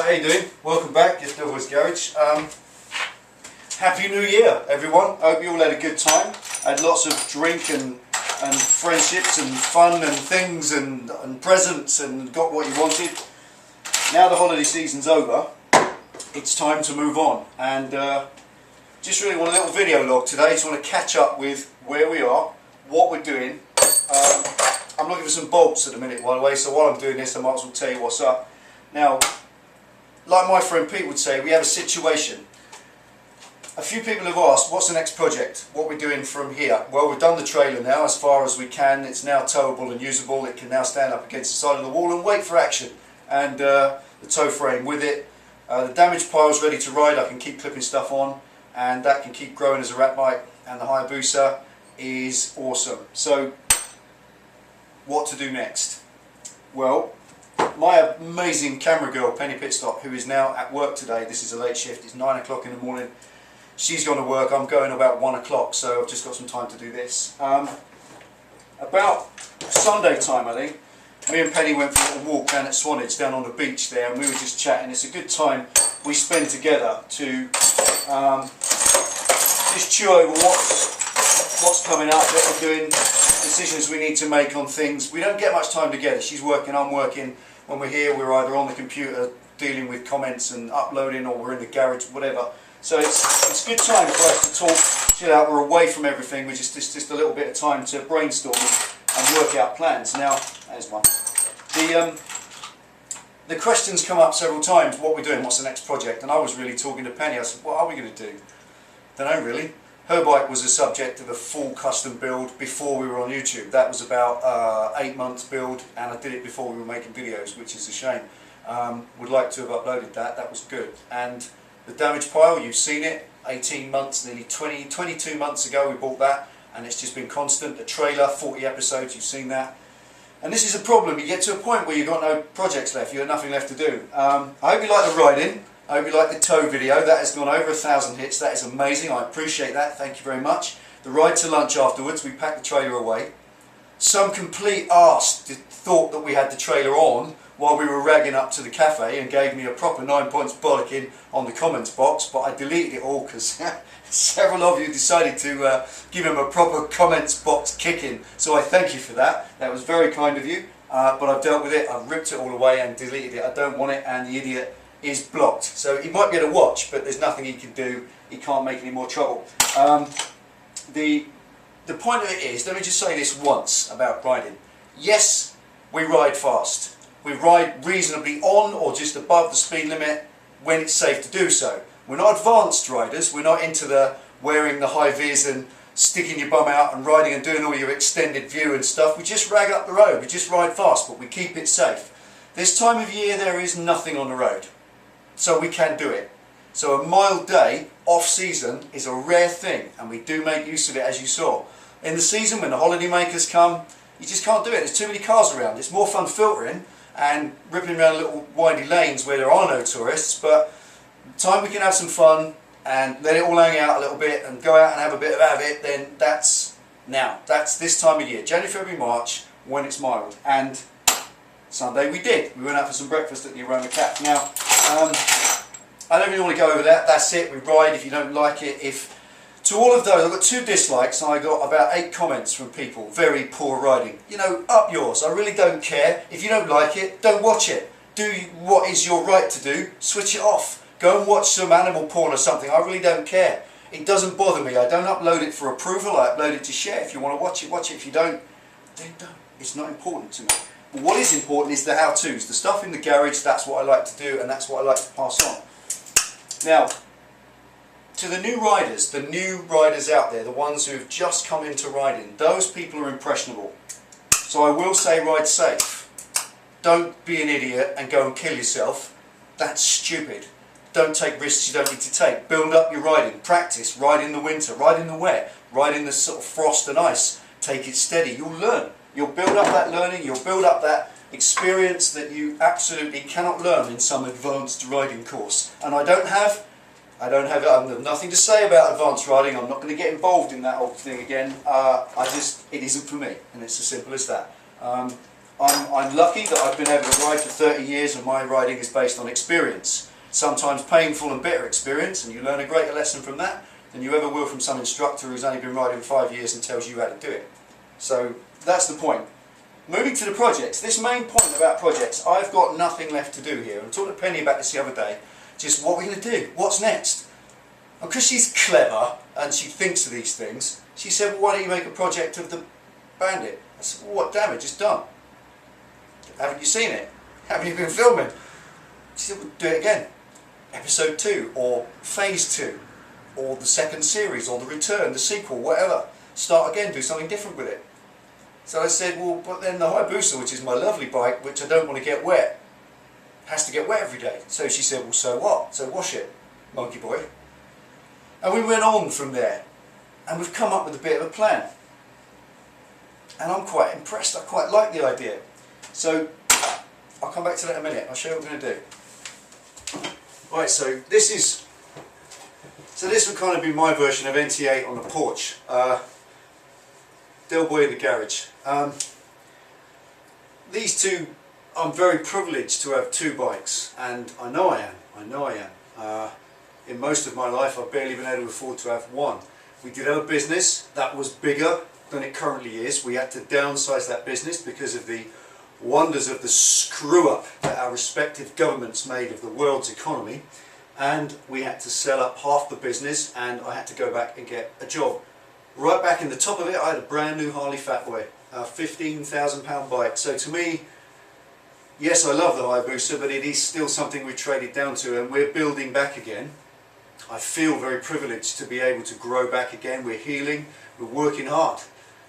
how you doing? Welcome back, it's Delboy's Garage. Happy New Year, everyone. Hope you all had a good time. Had lots of drink and friendships and fun and things and presents and got what you wanted. Now the holiday season's over, it's time to move on. And just really want a little video log today. Just want to catch up with where we are, what we're doing. I'm looking for some bolts at the minute, by the way, so while I'm doing this I might as well tell you what's up. Now, like my friend Pete would say, we have a situation. A few people have asked, what's the next project? What we're doing from here? Well, we've done the trailer now as far as we can. It's now towable and usable. It can now stand up against the side of the wall and wait for action. And the tow frame with it. The damaged pile's ready to ride. I can keep clipping stuff on, and that can keep growing as a rat bike. And the Hayabusa is awesome. So, what to do next? Well, my amazing camera girl Penny Pitstop, who is now at work today, this is a late shift, it's 9 o'clock in the morning, she's gone to work, I'm going about 1 o'clock, so I've just got some time to do this. About Sunday time, I think, me and Penny went for a walk down at Swanage, down on the beach there, and we were just chatting. It's a good time we spend together to just chew over what's coming up, what we're doing, decisions we need to make on things. We don't get much time together. She's working, I'm working. When we're here, we're either on the computer dealing with comments and uploading, or we're in the garage, whatever. So it's a good time for us to talk, chill out. We're away from everything. We're just a little bit of time to brainstorm and work out plans. Now, there's one. The questions come up several times. What we're doing? What's the next project? And I was really talking to Penny. I said, what are we going to do? Don't know really. Her bike was the subject of a full custom build before we were on YouTube. That was about 8 months build, and I did it before we were making videos, which is a shame. Would like to have uploaded that, that was good. And the damaged pile, you've seen it, 18 months, nearly 22 months ago we bought that, and it's just been constant. The trailer, 40 episodes, you've seen that. And this is a problem, you get to a point where you've got no projects left, you've got nothing left to do. I hope you like the riding. I hope you like the tow video. That has gone over 1,000 hits. That is amazing. I appreciate that. Thank you very much. The ride to lunch afterwards, we packed the trailer away. Some complete arse thought that we had the trailer on while we were ragging up to the cafe and gave me a proper 9 points bollocking on the comments box, but I deleted it all because several of you decided to give him a proper comments box kicking. So I thank you for that. That was very kind of you. But I've dealt with it. I've ripped it all away and deleted it. I don't want it, and the idiot is blocked. So he might be able to watch, but there's nothing he can do. He can't make any more trouble. The point of it is, let me just say this once about riding. Yes, we ride fast. We ride reasonably on or just above the speed limit when it's safe to do so. We're not advanced riders. We're not into the wearing the high vis and sticking your bum out and riding and doing all your extended view and stuff. We just rag up the road. We just ride fast, but we keep it safe. This time of year there is nothing on the road, so we can do it. So a mild day, off season, is a rare thing, and we do make use of it, as you saw. In the season, when the holiday makers come, you just can't do it. There's too many cars around. It's more fun filtering and ripping around little windy lanes where there are no tourists, but the time we can have some fun and let it all hang out a little bit and go out and have a bit of it, then that's now. That's this time of year, January, February, March, when it's mild. And Sunday we did. We went out for some breakfast at the Aroma Cat. Now, I don't really want to go over that. That's it. We ride. If you don't like it, to all of those, I've got 2 dislikes, and I got about 8 comments from people. Very poor riding. You know, up yours. I really don't care. If you don't like it, don't watch it. Do what is your right to do. Switch it off. Go and watch some animal porn or something. I really don't care. It doesn't bother me. I don't upload it for approval. I upload it to share. If you want to watch it, watch it. If you don't, then don't. It's not important to me. But what is important is the how-tos. The stuff in the garage, that's what I like to do, and that's what I like to pass on. Now, to the new riders out there, the ones who have just come into riding, those people are impressionable. So I will say ride safe. Don't be an idiot and go and kill yourself. That's stupid. Don't take risks you don't need to take. Build up your riding. Practice. Ride in the winter. Ride in the wet. Ride in the sort of frost and ice. Take it steady. You'll learn. You'll build up that learning. You'll build up that experience that you absolutely cannot learn in some advanced riding course. And I have nothing to say about advanced riding. I'm not going to get involved in that whole thing again. It isn't for me, and it's as simple as that. I'm lucky that I've been able to ride for 30 years and my riding is based on experience. Sometimes painful and bitter experience, and you learn a greater lesson from that than you ever will from some instructor who's only been riding 5 years and tells you how to do it. So that's the point. Moving to the projects, this main point about projects, I've got nothing left to do here. I talked to Penny about this the other day, just what we're going to do, what's next? And because she's clever and she thinks of these things, she said, well, why don't you make a project of the Bandit? I said, well, what damage? It's done. Haven't you seen it? Haven't you been filming? She said, well, do it again. Episode 2, or Phase 2, or the second series, or the return, the sequel, whatever. Start again, do something different with it. So I said, well, but then the Hayabusa, which is my lovely bike, which I don't want to get wet, has to get wet every day. So she said, well, so what? So wash it, monkey boy. And we went on from there, and we've come up with a bit of a plan. And I'm quite impressed, I quite like the idea. So, I'll come back to that in a minute, I'll show you what we're going to do. Right, so this will kind of be my version of NT8 on the porch. Delboy in the garage. These two, I'm very privileged to have two bikes, and I know I am. In most of my life I've barely been able to afford to have one. We did have a business that was bigger than it currently is. We had to downsize that business because of the wonders of the screw up that our respective governments made of the world's economy, and we had to sell up half the business, and I had to go back and get a job. Right back in the top of it I had a brand new Harley Fatboy, a £15,000 bike. So to me, yes, I love the Hayabusa, but it is still something we traded down to, and we're building back again. I feel very privileged to be able to grow back again. We're healing, we're working hard.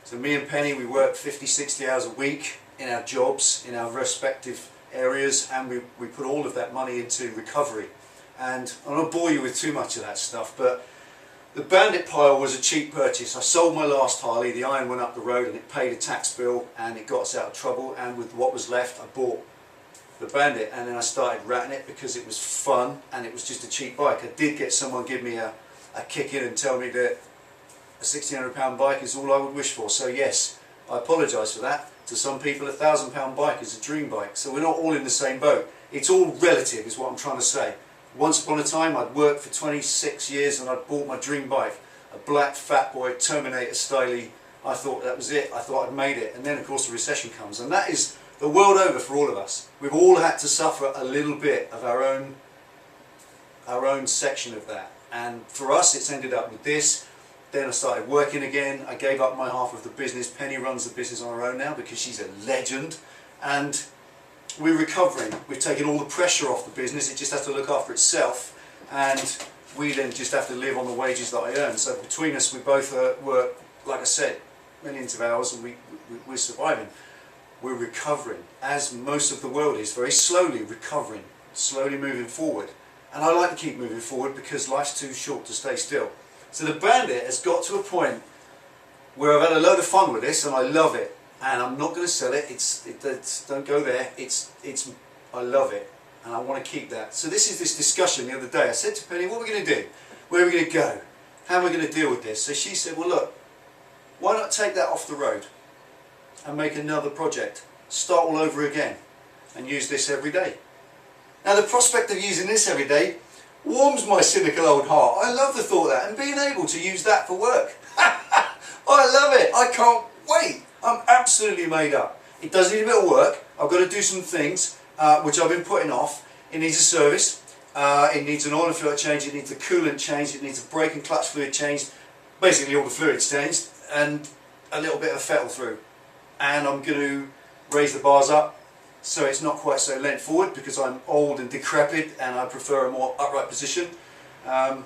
So me and Penny, we work 50-60 hours a week in our jobs, in our respective areas, and we put all of that money into recovery. And I don't bore you with too much of that stuff, but the Bandit pile was a cheap purchase. I sold my last Harley, the iron went up the road and it paid a tax bill and it got us out of trouble, and with what was left I bought the Bandit, and then I started ratting it because it was fun and it was just a cheap bike. I did get someone give me a kick in and tell me that a £1,600 bike is all I would wish for, so yes, I apologise for that. To some people, a £1,000 bike is a dream bike, so we're not all in the same boat. It's all relative is what I'm trying to say. Once upon a time I'd worked for 26 years and I'd bought my dream bike, a black Fatboy Terminator styly. I thought that was it, I thought I'd made it, and then of course the recession comes, and that is the world over for all of us. We've all had to suffer a little bit of our own section of that, and for us it's ended up with this. Then I started working again, I gave up my half of the business. Penny runs the business on her own now because she's a legend, and we're recovering. We've taken all the pressure off the business, it just has to look after itself, and we then just have to live on the wages that I earn. So between us we both work, like I said, millions of hours, and we're surviving. We're recovering, as most of the world is, very slowly recovering, slowly moving forward. And I like to keep moving forward because life's too short to stay still. So the Bandit has got to a point where I've had a load of fun with this and I love it, and I'm not going to sell it. Don't go there. I love it and I want to keep that. So this is this discussion the other day. I said to Penny, what are we going to do? Where are we going to go? How am I going to deal with this? So she said, well look, why not take that off the road and make another project, start all over again and use this every day. Now the prospect of using this every day warms my cynical old heart. I love the thought of that, and being able to use that for work. I love it, I can't wait. I'm absolutely made up. It does need a bit of work. I've got to do some things which I've been putting off. It needs a service, it needs an oil and filter change, it needs a coolant change, it needs a brake and clutch fluid changed, basically all the fluids changed, and a little bit of fettle through. And I'm going to raise the bars up so it's not quite so leant forward because I'm old and decrepit and I prefer a more upright position, and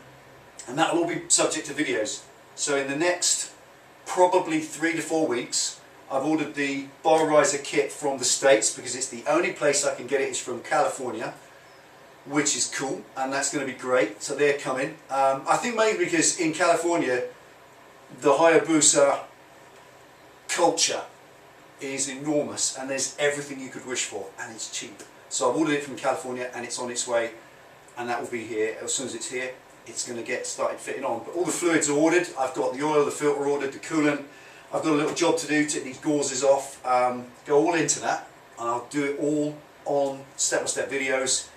that will all be subject to videos. So in the next probably 3 to 4 weeks I've ordered the bar riser kit from the States because it's the only place I can get it is from California, which is cool, and that's going to be great. So they're coming. I think mainly because in California the Hayabusa culture is enormous and there's everything you could wish for, and it's cheap. So I've ordered it from California and it's on its way, and that will be here. As soon as it's here it's going to get started fitting on. But all the fluids are ordered. I've got the oil, the filter ordered, the coolant. I've got a little job to do to take these gauzes off, go all into that, and I'll do it all on step-by-step videos,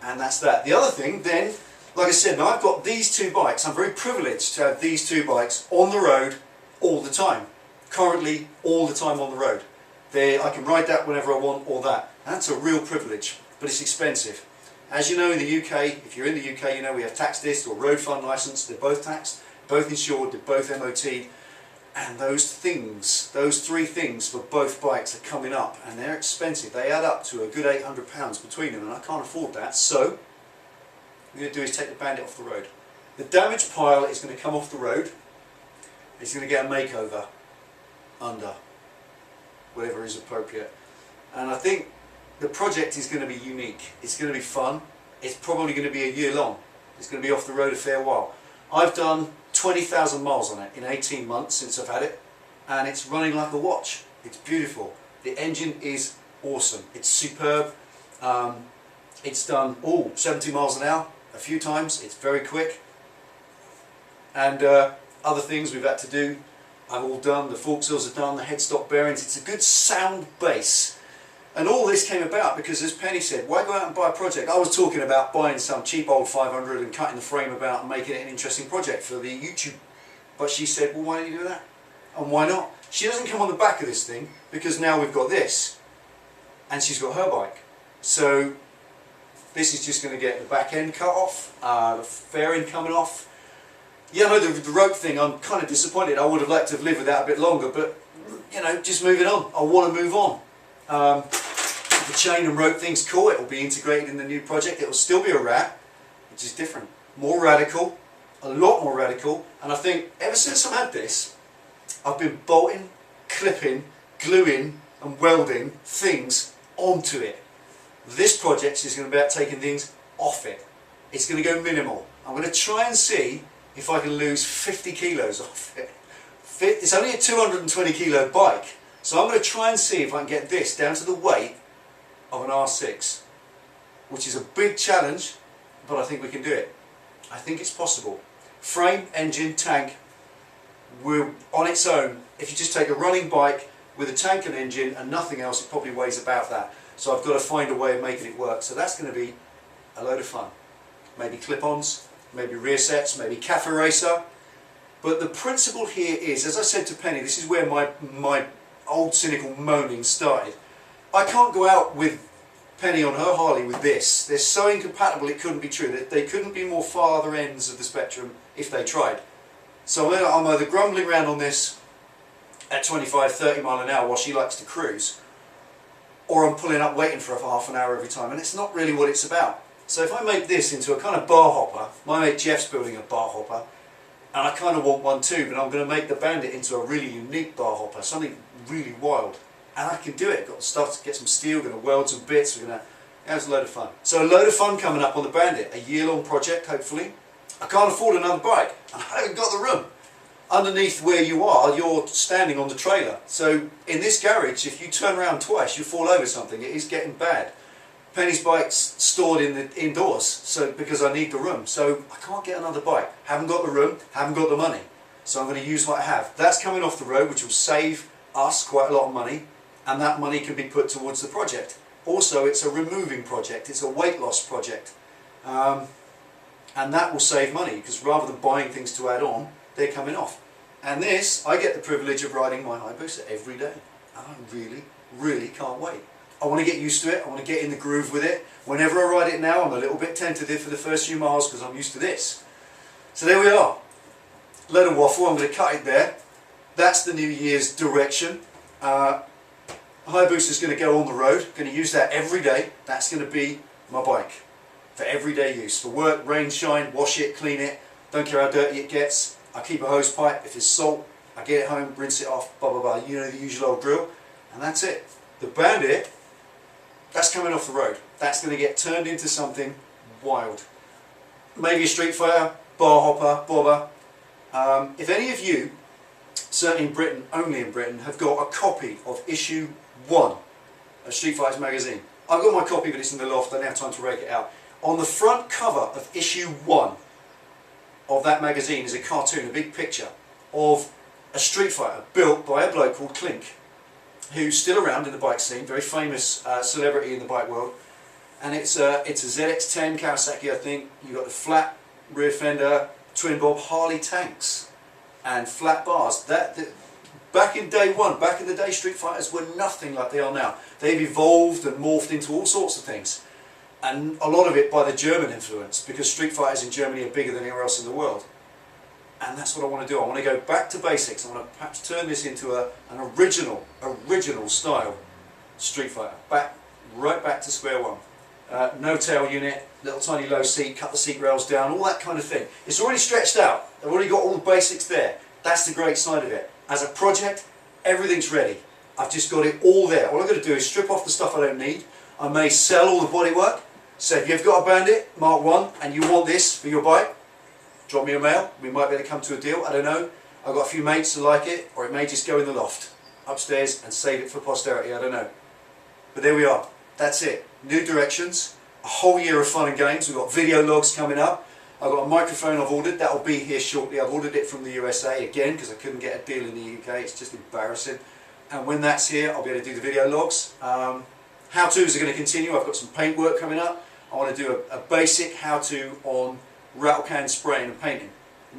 and that's that. The other thing then, like I said, now I've got these two bikes. I'm very privileged to have these two bikes on the road all the time. Currently, all the time on the road. I can ride that whenever I want, or that. And that's a real privilege, but it's expensive. As you know, in the UK, if you're in the UK, you know we have tax disc or road fund licence. They're both taxed, both insured, they're both MOT. And those things, those three things for both bikes are coming up, and they're expensive. They add up to a good £800 between them, and I can't afford that. So, what I'm going to do is take the Bandit off the road. The damaged pile is going to come off the road. It's going to get a makeover under whatever is appropriate. And I think the project is going to be unique. It's going to be fun. It's probably going to be a year long. It's going to be off the road a fair while. I've done 20,000 miles on it in 18 months since I've had it, and it's running like a watch. It's beautiful. The engine is awesome. It's superb. It's done 70 miles an hour a few times. It's very quick. And other things we've had to do, I've all done. The fork seals are done, the headstock bearings. It's a good sound base. And all this came about because, as Penny said, why go out and buy a project? I was talking about buying some cheap old 500 and cutting the frame about and making it an interesting project for the YouTube. But she said, well, why don't you do that? And why not? She doesn't come on the back of this thing because now we've got this. And she's got her bike. So this is just going to get the back end cut off, the fairing coming off. Yeah, no, the rope thing, I'm kind of disappointed. I would have liked to have lived with that a bit longer, but, you know, just moving on. I want to move on. The chain and rope thing's cool. It will be integrated in the new project. It will still be a rat, which is different. More radical, a lot more radical. And I think ever since I've had this, I've been bolting, clipping, gluing and welding things onto it. This project is going to be about taking things off it. It's going to go minimal. I'm going to try and see if I can lose 50 kilos off it. It's only a 220 kilo bike, so I'm going to try and see if I can get this down to the weight of an R6, which is a big challenge, but I think we can do it. I think it's possible. Frame, engine, tank, we're on its own. If you just take a running bike with a tank and engine and nothing else, it probably weighs about that. So I've got to find a way of making it work. So that's going to be a load of fun. Maybe clip-ons, maybe rear sets, maybe cafe racer. But the principle here is, as I said to Penny, this is where my old cynical moaning started. I can't go out with Penny on her Harley with this. They're so incompatible it couldn't be true. They couldn't be more farther ends of the spectrum if they tried. So I'm either grumbling around on this at 25, 30 mile an hour while she likes to cruise, or I'm pulling up waiting for her for half an hour every time, and it's not really what it's about. So if I make this into a kind of bar hopper, my mate Jeff's building a bar hopper, and I kind of want one too, but I'm going to make the Bandit into a really unique bar hopper, something really wild. And I can do it. Got the stuff to get some steel, going to weld some bits, we're going to, it was a load of fun. So a load of fun coming up on the Bandit, a year-long project hopefully. I can't afford another bike, and I haven't got the room. Underneath where you are, you're standing on the trailer. So in this garage, if you turn around twice, you fall over something. It is getting bad. Penny's bike's stored in the indoors, so because I need the room. So I can't get another bike. Haven't got the room, haven't got the money. So I'm going to use what I have. That's coming off the road, which will save us quite a lot of money, and that money can be put towards the project. Also, it's a removing project. It's a weight loss project. And that will save money, because rather than buying things to add on, they're coming off. And this, I get the privilege of riding my Hayabusa every day. And I really, really can't wait. I want to get used to it. I want to get in the groove with it. Whenever I ride it now, I'm a little bit tentative for the first few miles because I'm used to this. So there we are. Load of waffle. I'm going to cut it there. That's the New Year's direction. Hayabusa is going to go on the road. Going to use that every day. That's going to be my bike for everyday use. For work, rain, shine, wash it, clean it. Don't care how dirty it gets. I keep a hose pipe. If there's salt, I get it home, rinse it off, blah blah blah. You know the usual old drill. And that's it. The Bandit, that's coming off the road. That's going to get turned into something wild. Maybe a street fighter, bar hopper, bobber. If any of you, certainly in Britain, only in Britain, have got a copy of issue 1 of Street Fighters magazine. I've got my copy, but it's in the loft. I don't have time to rake it out. On the front cover of issue 1 of that magazine is a cartoon, a big picture of a street fighter built by a bloke called Clink. who's still around in the bike scene, very famous celebrity in the bike world, and it's a ZX10 Kawasaki, I think. You've got the flat rear fender, twin bob Harley tanks, and flat bars. Back in day one, back in the day, Street Fighters were nothing like they are now. They've evolved and morphed into all sorts of things, and a lot of it by the German influence, because Street Fighters in Germany are bigger than anywhere else in the world. And that's what I want to do. I want to go back to basics. I want to perhaps turn this into an original style Street Fighter. Right back to square one. No tail unit, little tiny low seat, cut the seat rails down, all that kind of thing. It's already stretched out. I've already got all the basics there. That's the great side of it. As a project, everything's ready. I've just got it all there. All I've got to do is strip off the stuff I don't need. I may sell all the bodywork. So if you've got a Bandit Mark 1 and you want this for your bike, drop me a mail. We might be able to come to a deal. I don't know. I've got a few mates who like it, or it may just go in the loft upstairs and save it for posterity. I don't know. But there we are. That's it. New directions. A whole year of fun and games. We've got video logs coming up. I've got a microphone I've ordered. That will be here shortly. I've ordered it from the USA again because I couldn't get a deal in the UK. It's just embarrassing. And when that's here, I'll be able to do the video logs. How-tos are going to continue. I've got some paint work coming up. I want to do a basic how-to on rattle can spraying and painting.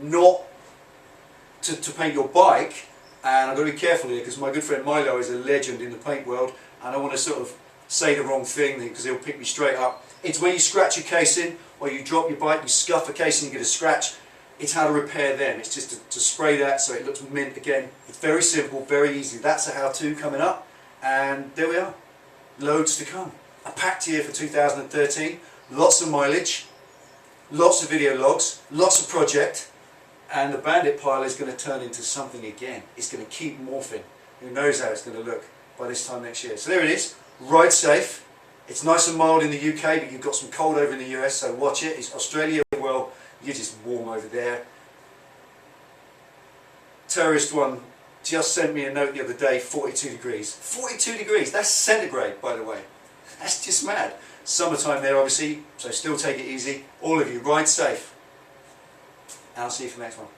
Not to paint your bike, and I've got to be careful here because my good friend Milo is a legend in the paint world, and I want to sort of say the wrong thing because he'll pick me straight up. It's when you scratch your casing, or you drop your bike, you scuff a casing, you get a scratch. It's how to repair them. It's just to spray that so it looks mint again. It's very simple, very easy. That's a how-to coming up, and there we are. Loads to come. A packed year for 2013. Lots of mileage, lots of video logs, lots of project, and the Bandit pile is going to turn into something again. It's going to keep morphing. Who knows how it's going to look by this time next year. So there it is. Ride safe. It's nice and mild in the UK, but you've got some cold over in the US, so watch it. It's Australia, well, you're just warm over there. Terrorist one just sent me a note the other day, 42 degrees. 42 degrees, that's centigrade, by the way. That's just mad. Summertime there, obviously, so still take it easy. All of you, ride safe. And I'll see you for the next one.